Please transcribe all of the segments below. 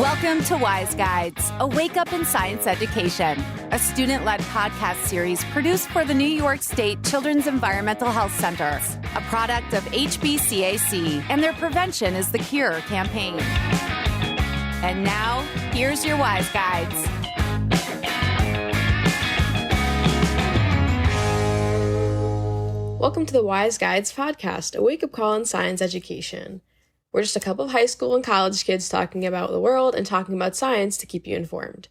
Welcome to Wise Guides, a wake-up in science education, a student-led podcast series produced for the New York State Children's Environmental Health Center, a product of HBCAC and their Prevention is the Cure campaign. And now, here's your Wise Guides. Welcome to the Wise Guides podcast, a wake-up call in science education. We're just a couple of high school and college kids talking about the world and talking about science to keep you informed.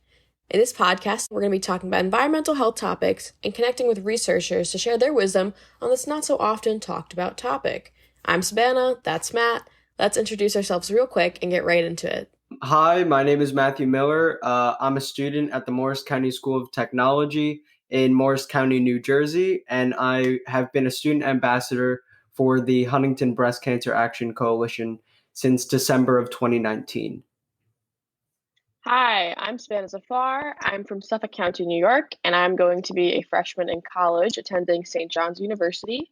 In this podcast, we're going to be talking about environmental health topics and connecting with researchers to share their wisdom on this not so often talked about topic. I'm Subhana, that's Matt. Let's introduce ourselves real quick and get right into it. Hi, my name is Matthew Miller. I'm a student at the Morris County School of Technology in Morris County, New Jersey, and I have been a student ambassador for the Huntington Breast Cancer Action Coalition since December of 2019. Hi, I'm Savannah Zafar. I'm from Suffolk County, New York, and I'm going to be a freshman in college attending St. John's University.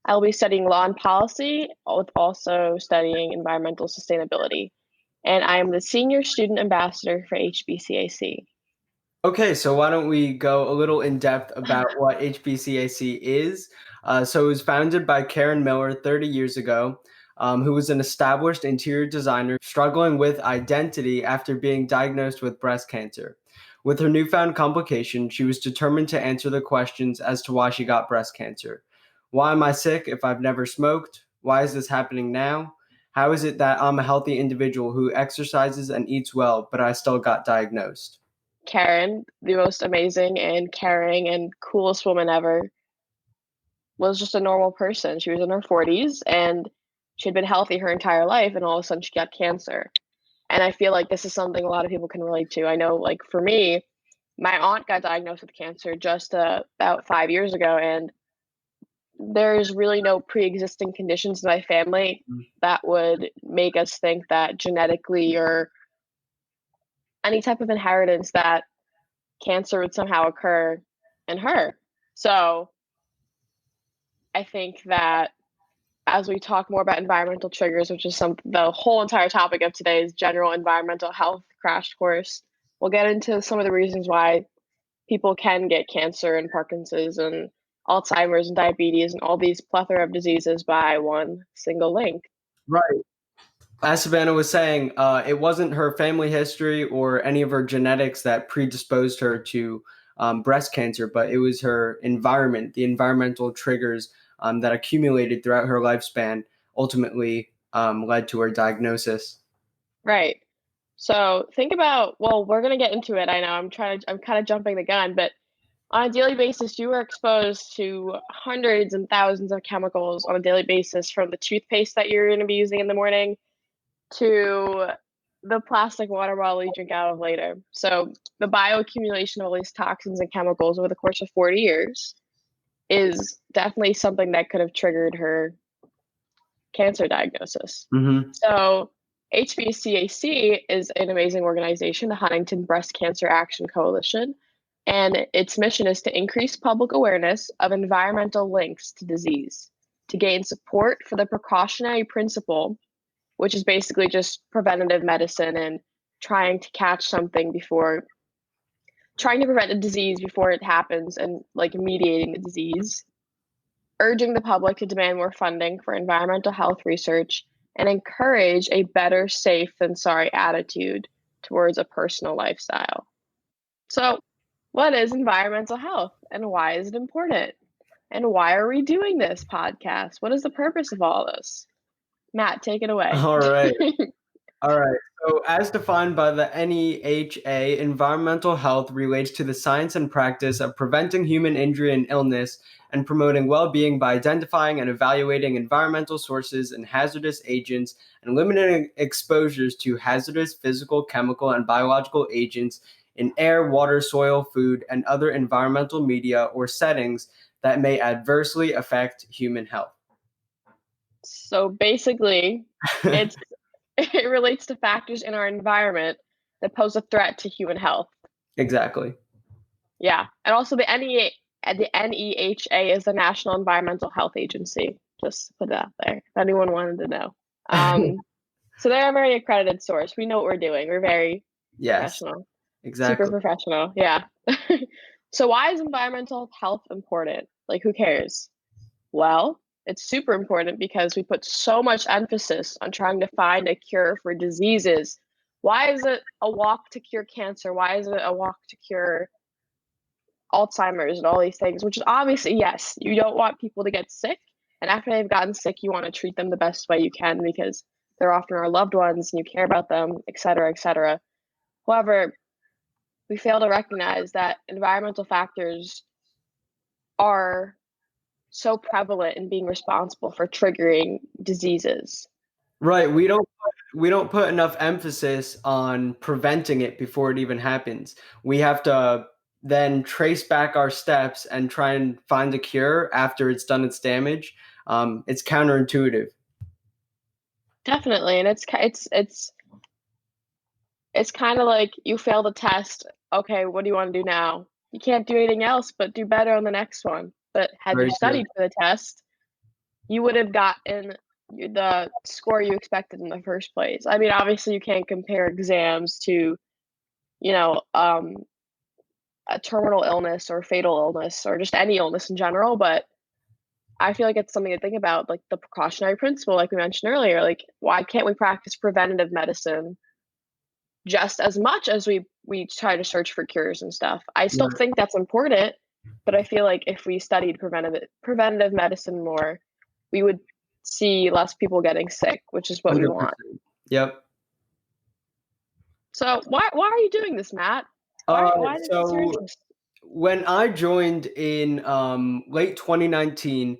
I'll be studying law and policy, with also studying environmental sustainability. And I am the senior student ambassador for HBCAC. Okay, so why don't we go a little in depth about what HBCAC is. So it was founded by Karen Miller 30 years ago, who was an established interior designer struggling with identity after being diagnosed with breast cancer. With her newfound complication, she was determined to answer the questions as to why she got breast cancer. Why am I sick if I've never smoked? Why is this happening now? How is it that I'm a healthy individual who exercises and eats well, but I still got diagnosed? Karen, the most amazing and caring and coolest woman ever, was just a normal person. She was in her 40s and she had been healthy her entire life, and all of a sudden she got cancer. And I feel like this is something a lot of people can relate to. I know, like, for me, my aunt got diagnosed with cancer just about 5 years ago, and there's really no pre-existing conditions in my family that would make us think that genetically or any type of inheritance that cancer would somehow occur in her. So I think that as we talk more about environmental triggers, which is the whole entire topic of today's general environmental health crash course, we'll get into some of the reasons why people can get cancer and Parkinson's and Alzheimer's and diabetes and all these plethora of diseases by one single link. Right. As Savannah was saying, it wasn't her family history or any of her genetics that predisposed her to breast cancer, but it was her environment, the environmental triggers that accumulated throughout her lifespan ultimately led to her diagnosis. Right. So think about, well, we're going to get into it. I know I'm kind of jumping the gun, but on a daily basis, you are exposed to hundreds and thousands of chemicals on a daily basis, from the toothpaste that you're going to be using in the morning to the plastic water bottle you drink out of later. So the bioaccumulation of all these toxins and chemicals over the course of 40 years is definitely something that could have triggered her cancer diagnosis. Mm-hmm. So HBCAC is an amazing organization, the Huntington Breast Cancer Action Coalition, and its mission is to increase public awareness of environmental links to disease, to gain support for the precautionary principle, which is basically just preventative medicine and trying to prevent a disease before it happens and like mediating the disease, urging the public to demand more funding for environmental health research and encourage a better safe than sorry attitude towards a personal lifestyle. So what is environmental health and why is it important? And why are we doing this podcast? What is the purpose of all this? Matt, take it away. All right. So as defined by the NEHA, environmental health relates to the science and practice of preventing human injury and illness and promoting well-being by identifying and evaluating environmental sources and hazardous agents and limiting exposures to hazardous physical, chemical, and biological agents in air, water, soil, food, and other environmental media or settings that may adversely affect human health. So basically, it relates to factors in our environment that pose a threat to human health. Exactly. Yeah. And also the NEHA is the National Environmental Health Agency. Just to put it out there if anyone wanted to know. So they're a very accredited source. We know what we're doing. We're very Yes, professional. Super exactly. professional. Yeah. So why is environmental health important? Like, who cares? Well, it's super important because we put so much emphasis on trying to find a cure for diseases. Why is it a walk to cure cancer? Why is it a walk to cure Alzheimer's and all these things? Which is obviously, yes, you don't want people to get sick. And after they've gotten sick, you want to treat them the best way you can because they're often our loved ones and you care about them, et cetera, et cetera. However, we fail to recognize that environmental factors are so prevalent in being responsible for triggering diseases. Right. We don't put enough emphasis on preventing it before it even happens. We have to then trace back our steps and try and find a cure after it's done its damage. It's counterintuitive. Definitely, and it's kind of like you failed a test. Okay, what do you want to do now? You can't do anything else but do better on the next one. But had you Very true. studied for the test, you would have gotten the score you expected in the first place. I mean, obviously, you can't compare exams to, you know, a terminal illness or fatal illness or just any illness in general, but I feel like it's something to think about, like the precautionary principle, like we mentioned earlier. Like, why can't we practice preventative medicine just as much as we try to search for cures and stuff? I still Right. think that's important, but I feel like if we studied preventative medicine more, we would see less people getting sick, which is what we want. 100%. Yep. So why are you doing this, Matt? Why is this your So interest? when I joined in late 2019,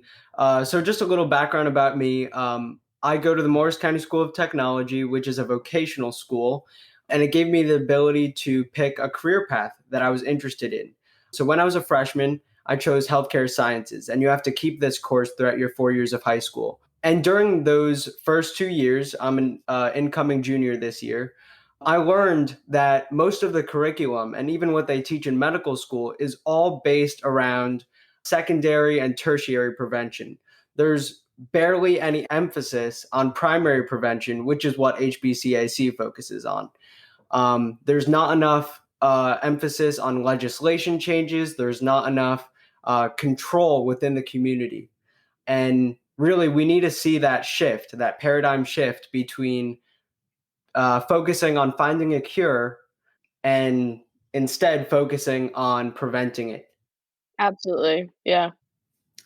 so just a little background about me. I go to the Morris County School of Technology, which is a vocational school, and it gave me the ability to pick a career path that I was interested in. So when I was a freshman, I chose healthcare sciences, and you have to keep this course throughout your 4 years of high school. And during those first 2 years, I'm an incoming junior this year. I learned that most of the curriculum and even what they teach in medical school is all based around secondary and tertiary prevention. There's barely any emphasis on primary prevention, which is what HBCAC focuses on. There's not enough emphasis on legislation changes. There's not enough control within the community. And really, we need to see that shift, that paradigm shift between focusing on finding a cure and instead focusing on preventing it. Absolutely. Yeah.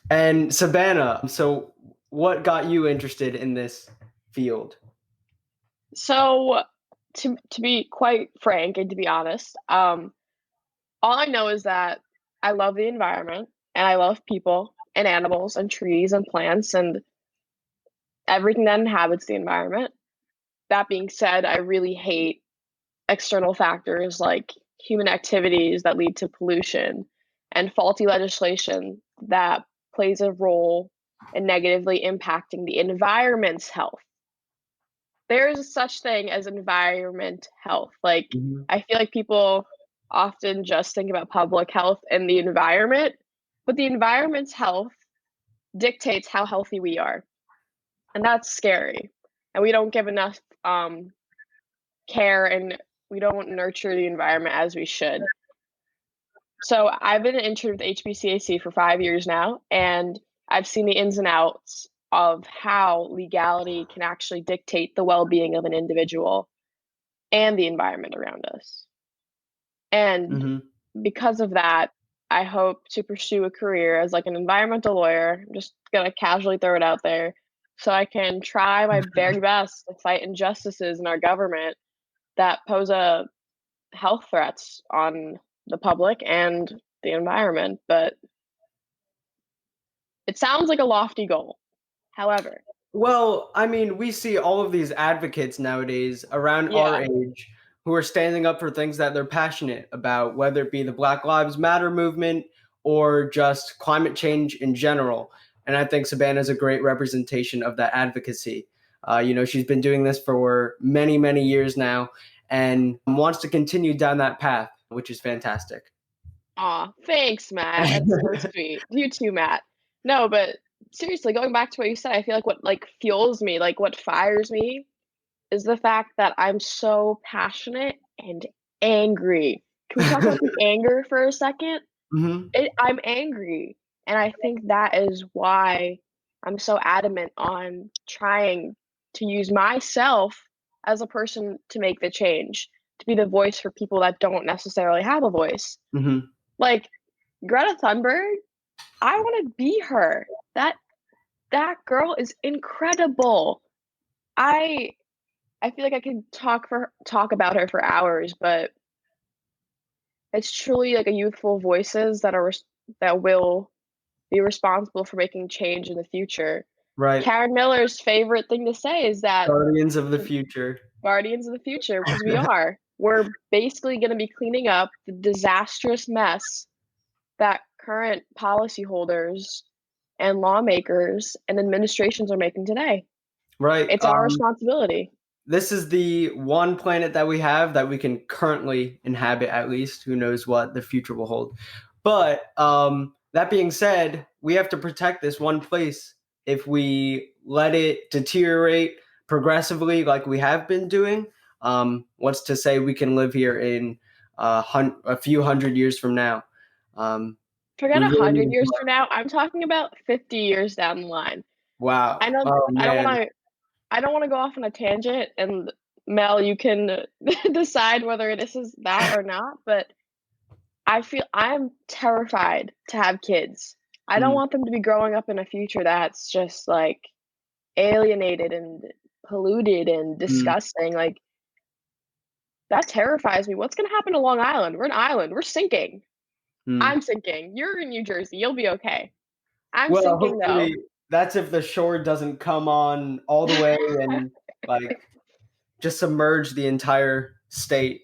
And Savannah, so what got you interested in this field? So to be quite frank and to be honest, all I know is that I love the environment and I love people and animals and trees and plants and everything that inhabits the environment. That being said, I really hate external factors like human activities that lead to pollution and faulty legislation that plays a role in negatively impacting the environment's health. There is such thing as environment health. Like, Mhm. I feel like people often just think about public health and the environment, but the environment's health dictates how healthy we are. And that's scary. And we don't give enough care and we don't nurture the environment as we should. So I've been an intern with HBCAC for 5 years now, and I've seen the ins and outs of how legality can actually dictate the well-being of an individual and the environment around us. And Mhm. because of that, I hope to pursue a career as like an environmental lawyer. I'm just gonna casually throw it out there so I can try my very best to fight injustices in our government that pose a health threats on the public and the environment. But it sounds like a lofty goal. However, Well, I mean, we see all of these advocates nowadays around our yeah, age who are standing up for things that they're passionate about, whether it be the Black Lives Matter movement or just climate change in general. And I think Savannah's a great representation of that advocacy. She's been doing this for many, many years now and wants to continue down that path, which is fantastic. aw, thanks, Matt. That's so sweet. You too, Matt. No, but seriously, going back to what you said, I feel like what like fuels me, like what fires me is the fact that I'm so passionate and angry. Can we talk about the anger for a second? Mhm. I'm angry, and I think that is why I'm so adamant on trying to use myself as a person to make the change, to be the voice for people that don't necessarily have a voice. Mhm. Like, Greta Thunberg, I wanna be her. That girl is incredible. I I feel like I could talk about her for hours, but it's truly like a youthful voices that will be responsible for making change in the future. Right. Karen Miller's favorite thing to say is that Guardians of the future. guardians of the future, because we are. We're basically gonna be cleaning up the disastrous mess that current policyholders and lawmakers and administrations are making today. Right. It's our responsibility. This is the one planet that we have that we can currently inhabit, at least. Who knows what the future will hold. But that being said, we have to protect this one place. If we let it deteriorate progressively like we have been doing, what's to say we can live here in a few hundred years from now? Um, Forget we really 100 need years to. from now, I'm talking about 50 years down the line. Wow. I know Oh, I don't man. wanna I don't wanna go off on a tangent, and Mel, you can decide whether this is that or not, but I'm terrified to have kids. I don't Mm, want them to be growing up in a future that's just, like, alienated and polluted and mm, disgusting, like, that terrifies me. What's gonna happen to Long Island? We're an island, we're sinking. mm. I'm sinking. You're in New Jersey, you'll be okay. I'm Well, sinking, though. hopefully that's if the shore doesn't come on all the way and like just submerge the entire state.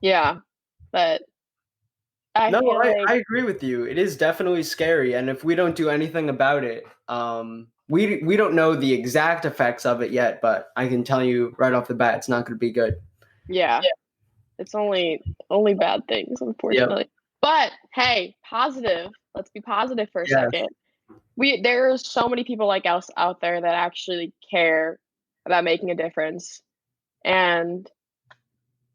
Yeah, but I No, feel like I agree with you. It is definitely scary, and if we don't do anything about it, we don't know the exact effects of it yet. But I can tell you right off the bat, it's not going to be good. yeah, it's only bad things, Yep. unfortunately. But hey, positive. Let's be positive for a Yes. second. There's so many people like us out there that actually care about making a difference, and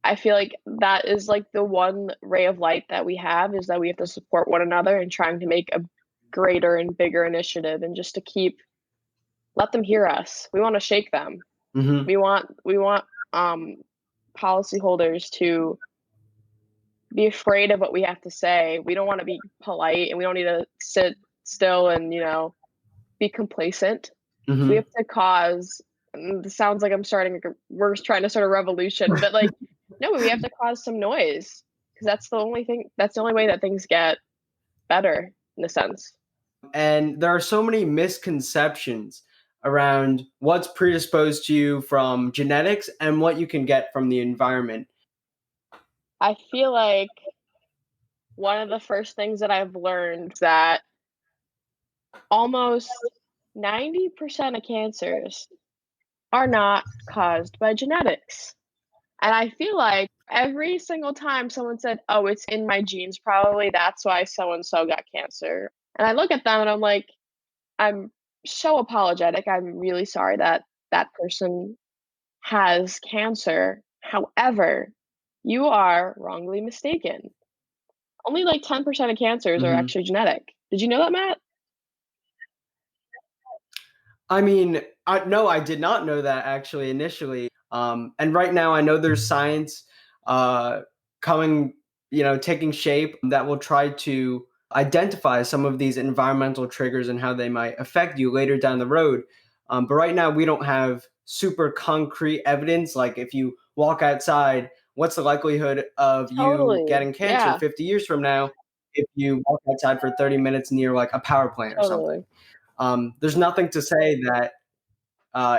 I feel like that is like the one ray of light that we have is that we have to support one another in trying to make a greater and bigger initiative and just to let them hear us. We want to shake them. Hmm. We want um policyholders to be afraid of what we have to say. We don't want to be polite and we don't need to sit still and, be complacent. We Hmm. have to cause this sounds like we're trying to start a revolution, but like no, we have to cause some noise because that's the only way that things get better in a sense. And there are so many misconceptions around what's predisposed to you from genetics and what you can get from the environment. I feel like one of the first things that I've learned is that almost 90% of cancers are not caused by genetics. And I feel like every single time someone said, "Oh, it's in my genes, probably that's why so and so got cancer." And I look at them and I'm like, I'm so apologetic. I'm really sorry that that person has cancer. However, you are wrongly mistaken. Only like 10% of cancers are Mhm. actually genetic. Did you know that, Matt? I mean, no, I did not know that actually initially. And right now, I know there's science uh, coming, taking shape that will try to identify some of these environmental triggers and how they might affect you later down the road. But right now, we don't have super concrete evidence. Like if you walk outside, what's the likelihood of you Totally. getting cancer Yeah, 50 years from now if you walk outside for 30 minutes near like a power plant or something? totally. There's nothing to say that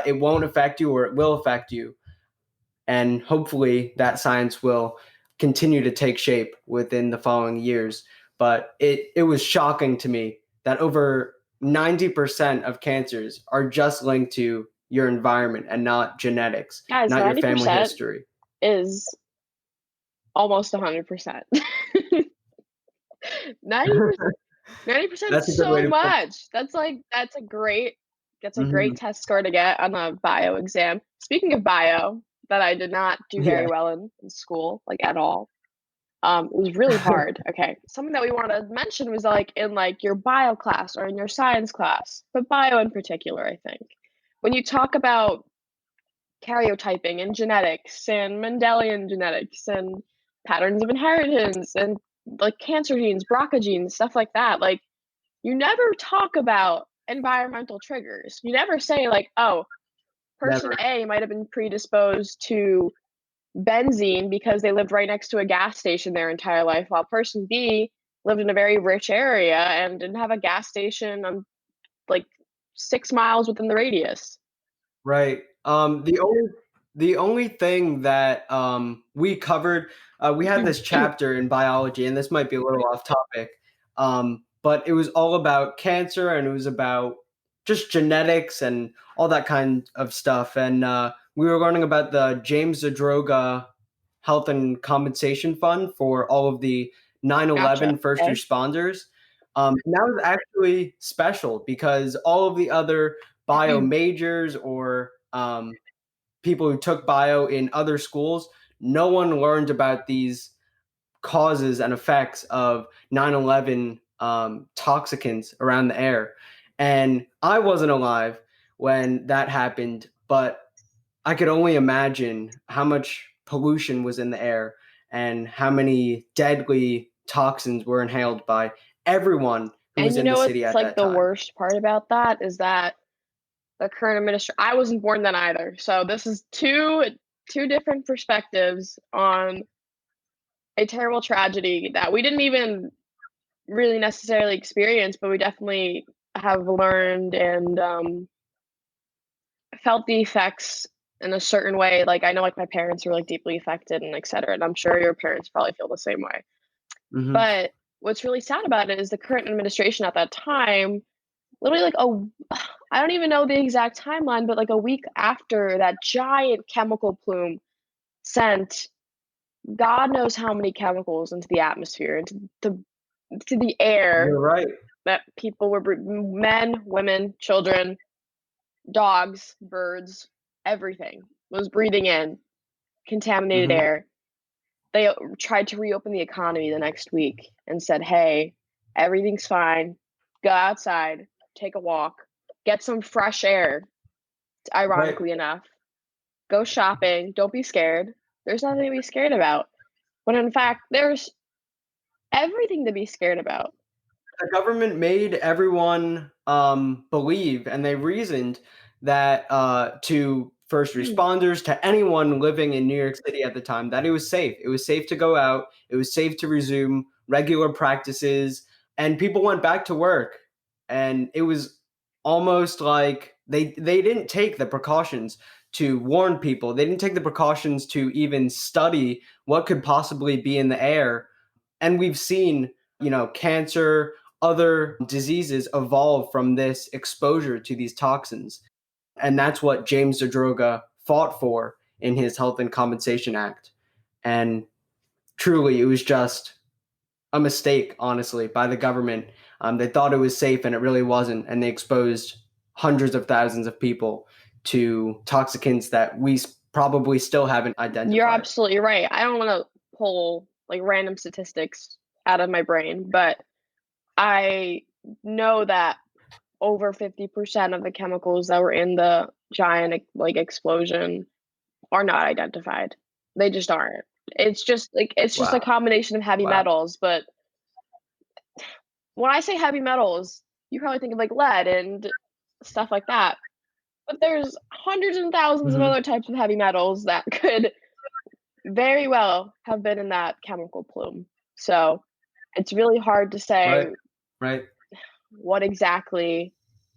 it won't affect you or it will affect you. And hopefully that science will continue to take shape within the following years. But it was shocking to me that over 90% of cancers are just linked to your environment and not genetics, Guys, not your family 90% history. is almost 100%. 90% 90% That's is a good way so to put it. much. That's a great That's a great test score to get on a bio exam. Speaking of bio, that I did not do very well in school, like at all. It was really hard. Okay. Something that we wanted to mention was like in like your bio class or in your science class, but bio in particular, I think. When you talk about karyotyping and genetics and Mendelian genetics and patterns of inheritance and like cancer genes, BRCA genes, stuff like that, like you never talk about environmental triggers. You never say like, oh, person Never. A might have been predisposed to benzene because they lived right next to a gas station their entire life, while person B lived in a very rich area and didn't have a gas station on like 6 miles within the radius. Right. The only thing that we covered, we had this chapter in biology, and this might be a little off topic, but it was all about cancer, and it was about just genetics and all that kind of stuff. And we were learning about the James Zadroga Health and Compensation Fund for all of the 9/11 Gotcha. first Okay. responders. And that was actually special because all of the other bio majors or people who took bio in other schools, no one learned about these causes and effects of 9/11 toxicants around the air. And I wasn't alive when that happened, but I could only imagine how much pollution was in the air and how many deadly toxins were inhaled by everyone who was And you in the know city what's at like that the time. worst part about that is that the current administration, I wasn't born then either. So this is two different perspectives on a terrible tragedy that we didn't even really necessarily experience, but we definitely have learned and felt the effects in a certain way. Like I know like my parents were like deeply affected and et cetera, and I'm sure your parents probably feel the same way. Mhm. But what's really sad about it is the current administration at that time, literally like I don't even know the exact timeline, but like a week after that giant chemical plume sent God knows how many chemicals into the atmosphere, to the air You're right. that people were men, women, children, dogs, birds, everything was breathing in contaminated Mhm. air. They tried to reopen the economy the next week and said, "Hey, everything's fine. Go outside, take a walk, get some fresh air." Right. Ironically enough, go shopping. Don't be scared. There's nothing to be scared about. When in fact, there's everything to be scared about. The government made everyone believe, and they reasoned that to first responders, to anyone living in New York City at the time, that it was safe. It was safe to go out. It was safe to resume regular practices, and people went back to work. And it was almost like they didn't take the precautions to warn people. They didn't take the precautions to even study what could possibly be in the air. And we've seen, cancer, other diseases evolve from this exposure to these toxins. And that's what James Zadroga fought for in his Health and Compensation Act. And truly, it was just a mistake, honestly, by the government. They thought it was safe and it really wasn't. And they exposed hundreds of thousands of people to toxicants that we probably still haven't You're identified. absolutely right. I don't want to pull like random statistics out of my brain, but I know that over 50% of the chemicals that were in the giant like explosion are not identified. They just aren't. It's just a Wow. combination of heavy Wow. metals, but when I say heavy metals, you probably think of like lead and stuff like that. But there's hundreds and thousands of Mm-hmm. other types of heavy metals that could very well have been in that chemical plume. So it's really hard to say Right. Right. what exactly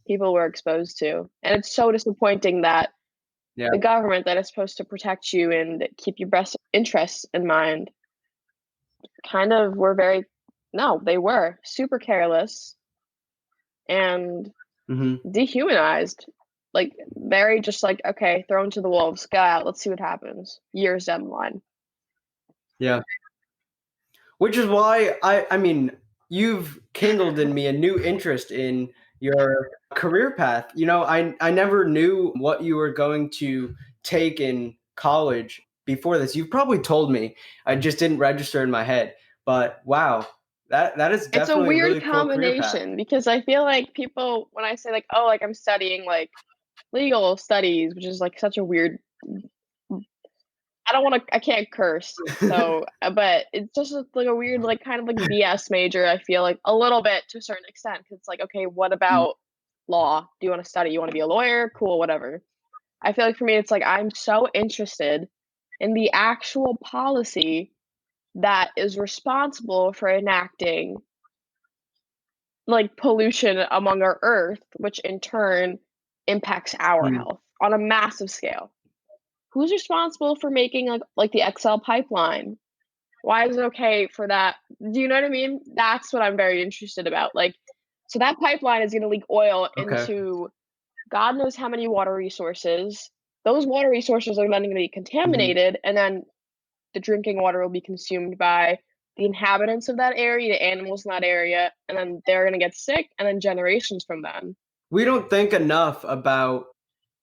people were exposed to. And it's so disappointing that Yeah. the government that is supposed to protect you and keep your best interests in mind kind of were very, no, they were super careless and Mm-hmm. dehumanized. Like, very just like, okay, thrown to the wolves, go out, let's see what happens years down the line. Yeah. Which is why I mean, you've kindled in me a new interest in, your career path. I never knew what you were going to take in college before this. You've probably told me. I just didn't register in my head. But wow, that is It's a definitely a weird really cool career path. combination because I feel like people, when I say like, oh, like I'm studying like legal studies, which is like such a weird, I can't curse. So, but it's just like a weird, like kind of like BS major. I feel like a little bit to a certain extent. 'Cause it's like, okay, what about law? Do you want to study? You want to be a lawyer? Cool, whatever. I feel like for me, it's like I'm so interested in the actual policy that is responsible for enacting like pollution among our earth, which in turn impacts our Mm. health on a massive scale. Who's responsible for making like the XL pipeline? Why is it okay for that? Do you know what I mean? That's what I'm very interested about. Like, so that pipeline is going to leak oil Okay. into God knows how many water resources. Those water resources are then going to be contaminated, and then the drinking water will be consumed by the inhabitants of that area, the animals in that area, and then they're going to get sick, and then generations from then. We don't think enough about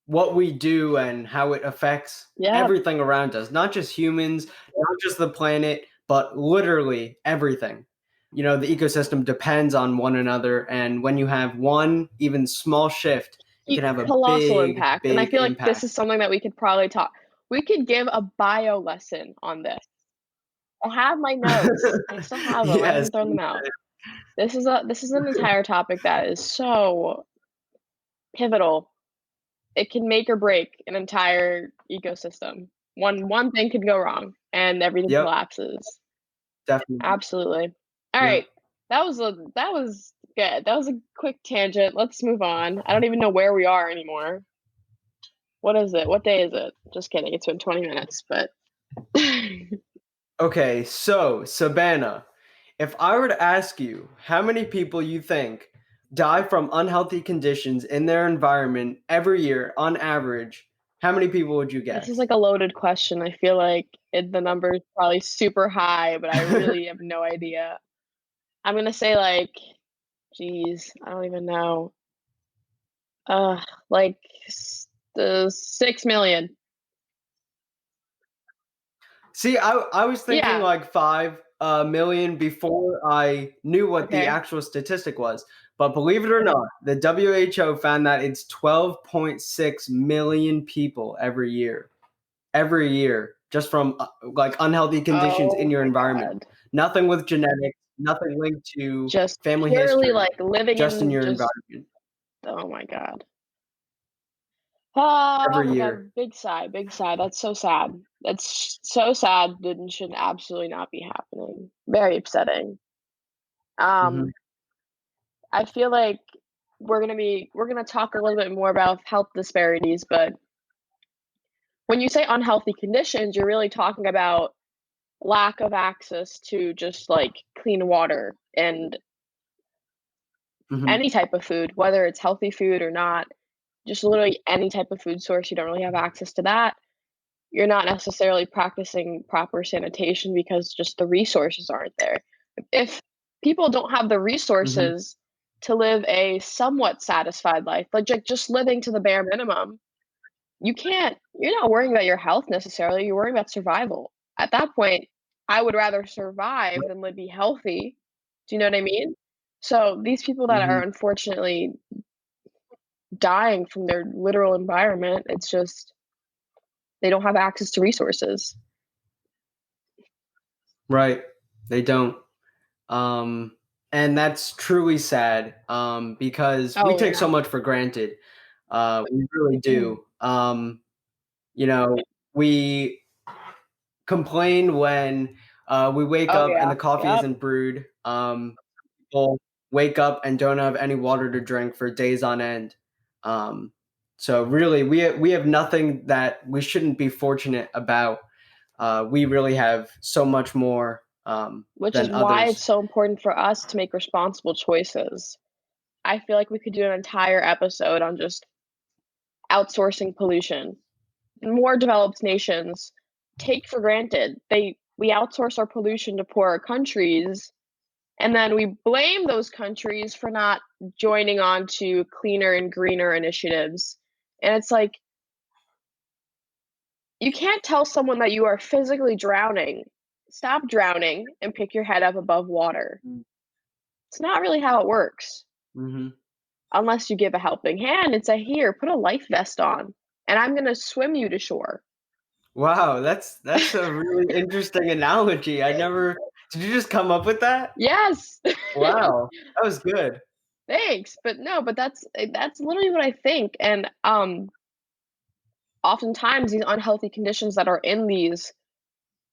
what we do and how it affects Yeah, everything around us, not just humans, not just the planet, but literally everything. The ecosystem depends on one another, and when you have one even small shift, it can have a colossal big, impact. And I big feel like this impact. is something that we could probably talk. We could give a bio lesson on this. I have my notes. I still have them. I Yes. haven't thrown them out. This is an entire topic that is so pivotal. It can make or break an entire ecosystem. One thing could go wrong and everything Yep, collapses. definitely. Absolutely. All Yep. right. That was good. That was a quick tangent. Let's move on. I don't even know where we are anymore. What is it? What day is it? Just kidding. It's been 20 minutes, but Okay, so Sabana, if I were to ask you how many people you think die from unhealthy conditions in their environment every year on average, how many people would you this is guess? like a loaded question. I feel like the number is probably super high, but I really have no idea. I'm gonna say like, geez, I don't even know. Like the 6 million. See, I was thinking Yeah. like 5 million before I knew what the Okay. actual statistic was. But believe it or not, the WHO found that it's 12.6 million people every year. Every year, just from like unhealthy conditions in Oh your my environment. God. Nothing with genetics, nothing linked to Just family purely history, like living just in in your just, environment oh my God. Oh every my year. God, big sigh, big sigh. That's so sad. That's so sad and should absolutely not be happening. Very upsetting. Hmm. Um, I feel like we're gonna talk a little bit more about health disparities, but when you say unhealthy conditions, you're really talking about lack of access to just like clean water and Hmm. any type of food, whether it's healthy food or not, just literally any type of food source. You don't really have access to that. You're not necessarily practicing proper sanitation because just the resources aren't there. If people don't have the Hmm. resources to live a somewhat satisfied life, like just living to the bare minimum, you're not worrying about your health necessarily. You're worrying about survival. At that point, I would rather survive than be healthy. Do you know what I mean? So these people that Hmm. are unfortunately dying from their literal environment, it's just they don't have access to resources. Right. They don't. Um, and that's truly sad because we Oh take so yeah. much for granted. We really Mhm. do. You know, we complain when we wake Oh up and yeah. the coffee Yep. isn't brewed. People wake up and don't have any water to drink for days on end. Um, so really, we have nothing that we shouldn't be fortunate about. We really have so much more Which is than why it's others. so important for us to make responsible choices. I feel like we could do an entire episode on just outsourcing pollution. More developed nations take for granted. We outsource our pollution to poorer countries, And then we blame those countries for not joining on to cleaner and greener initiatives. And it's like, you can't tell someone that you are physically drowning, stop drowning and pick your head up above water. It's not really how it works. Mm-hmm. Unless you give a helping hand and say, here, put a life vest on, and I'm going to swim you to shore. Wow, that's a really interesting analogy. Did you just come up with that? Yes. Wow, that was good. Thanks. But no, but that's literally what I think. And oftentimes these unhealthy conditions that are in these,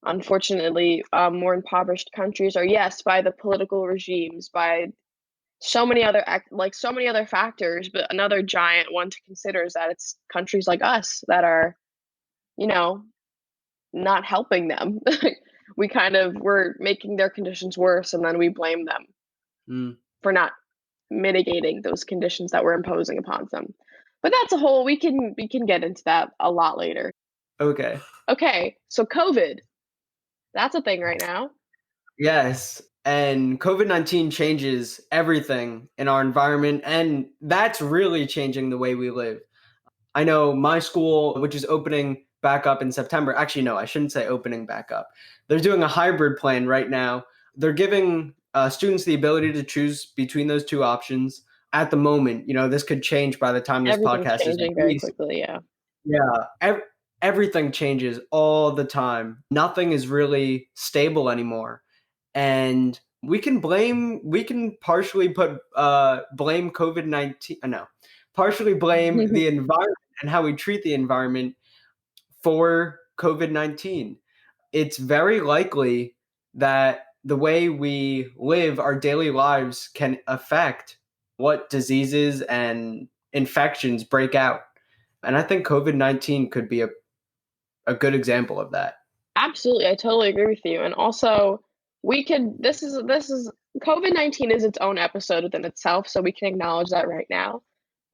unfortunately, more impoverished countries are, yes, by the political regimes, by so many other so many other factors. But another giant one to consider is that it's countries like us that are, you know, not helping them. We're making their conditions worse, and then we blame them for not mitigating those conditions that we're imposing upon them. But that's a whole, we can get into that a lot later. Okay. Okay, so COVID, that's a thing right now. Yes. And COVID-19 changes everything in our environment, and that's really changing the way we live. I know my school, which is opening back up in September. Actually, no, I shouldn't say opening back up. They're doing a hybrid plan right now. They're giving students the ability to choose between those two options. At the moment, this could change by the time this Everything's podcast is changing very released. quickly, yeah. Yeah, everything changes all the time. Nothing is really stable anymore. And we can partially blame COVID-19, partially blame the environment and how we treat the environment for COVID-19. It's very likely that the way we live our daily lives can affect what diseases and infections break out. And I think COVID-19 could be a good example of that. Absolutely, I totally agree with you. And also, this is COVID-19 is its own episode within itself, so we can acknowledge that right now.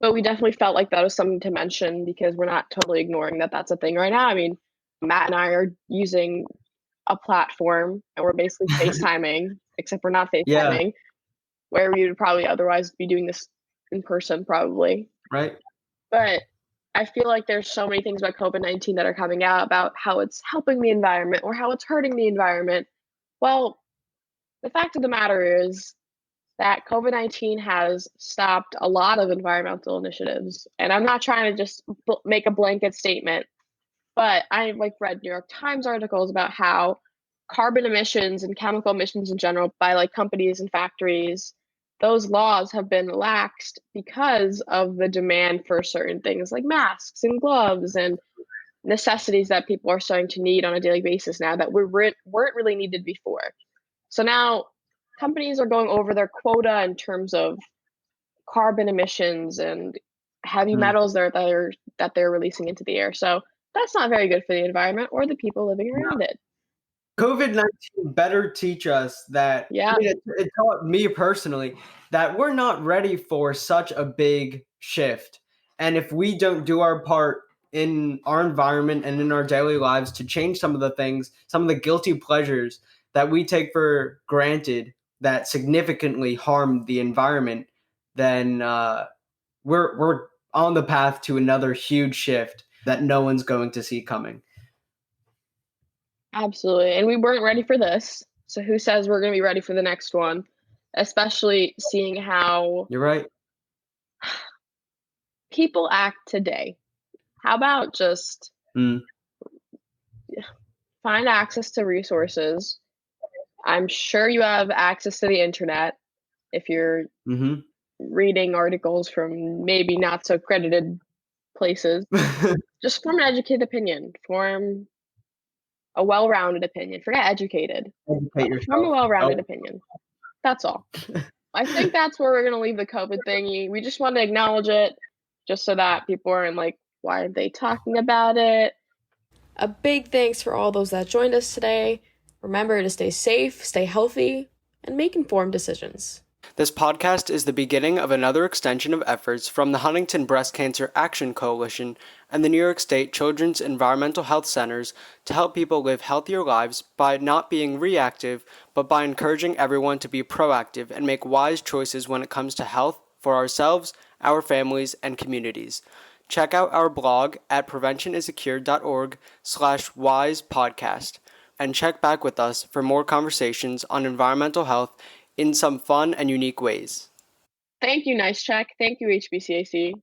But we definitely felt like that was something to mention because we're not totally ignoring that that's a thing right now. I mean, Matt and I are using a platform and we're basically FaceTiming, except we're not Yeah, FaceTiming, where we would probably otherwise be doing this in person, probably. right. But I feel like there's so many things about COVID-19 that are coming out about how it's helping the environment or how it's hurting the environment. Well, the fact of the matter is that COVID-19 has stopped a lot of environmental initiatives. And I'm not trying to just make a blanket statement, but I read New York Times articles about how carbon emissions and chemical emissions in general by companies and factories, those laws have been laxed because of the demand for certain things like masks and gloves and necessities that people are starting to need on a daily basis now that weren't really needed before. So now companies are going over their quota in terms of carbon emissions and heavy metals that they're releasing into the air. So that's not very good for the environment or the people living around it. COVID-19 better teach us that. Yeah. It taught me personally that we're not ready for such a big shift. And if we don't do our part in our environment and in our daily lives to change some of the things, some of the guilty pleasures that we take for granted that significantly harm the environment, then we're on the path to another huge shift that no one's going to see coming. Absolutely. And we weren't ready for this. So who says we're going to be ready for the next one? Especially seeing how You're right. people act today. How about just find access to resources? I'm sure you have access to the internet if you're reading articles from maybe not so credited places. Just form an educated opinion. Form a well-rounded opinion. Forget educated. Educate yourself. Form a well-rounded opinion. That's all. I think that's where we're going to leave the COVID thingy. We just want to acknowledge it just so that people aren't like, why aren't they talking about it? A big thanks for all those that joined us today. Remember to stay safe, stay healthy, and make informed decisions. This podcast is the beginning of another extension of efforts from the Huntington Breast Cancer Action Coalition and the New York State Children's Environmental Health Centers to help people live healthier lives by not being reactive, but by encouraging everyone to be proactive and make wise choices when it comes to health for ourselves, our families, and communities. Check out our blog at preventionisaCure.org/wisepodcast and check back with us for more conversations on environmental health in some fun and unique ways. Thank you, Nice Check. Thank you, HBCAC.